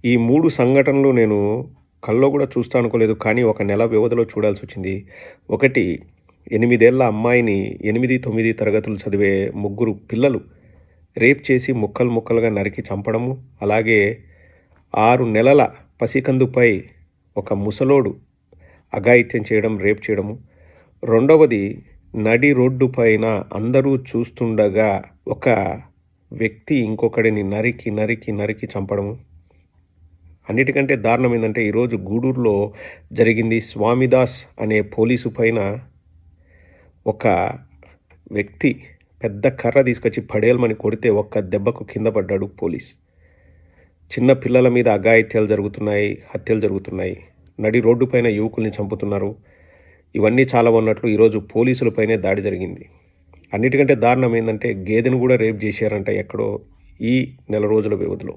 ఈ 3 సంఘటనలు నేను కల్లో కూడా చూస్తా అనుకోలేదు. కానీ ఒక నెల వ్యవధిలో చూడాల్సొచ్చింది. ఒకటి 8 ఏళ్ల అమ్మాయిని 8, 9 తరగతులు చదివే ముగ్గురు పిల్లలు రేప్ చేసి ముక్కలు ముక్కలుగా నరికి చంపడము. అలాగే 6 నెలల పసికందుపై ఒక ముసలోడు అఘాయిత్యం చేయడం, రేప్ చేయడము. రెండవది నడి రోడ్డు పైన అందరూ చూస్తుండగా ఒక వ్యక్తి ఇంకొకడిని నరికి, నరికి, నరికి చంపడము. అన్నిటికంటే దారుణం ఏందంటే ఈరోజు గూడూరులో జరిగింది. స్వామిదాస్ అనే పోలీసు పైన ఒక వ్యక్తి పెద్ద కర్ర తీసుకొచ్చి పడేలమని కొడితే ఒక్క దెబ్బకు కింద పడ్డాడు పోలీస్. చిన్న పిల్లల మీద అఘాయిత్యాలు జరుగుతున్నాయి, హత్యలు జరుగుతున్నాయి. నడి రోడ్డు పైన యువకుల్ని చంపుతున్నారు. ఇవన్నీ చాలా ఉన్నట్లు ఈరోజు పోలీసులపైనే దాడి జరిగింది. అన్నిటికంటే దారుణం ఏందంటే గేదెను కూడా రేప్ చేశారంట ఎక్కడో ఈ నెల రోజుల వ్యవధిలో.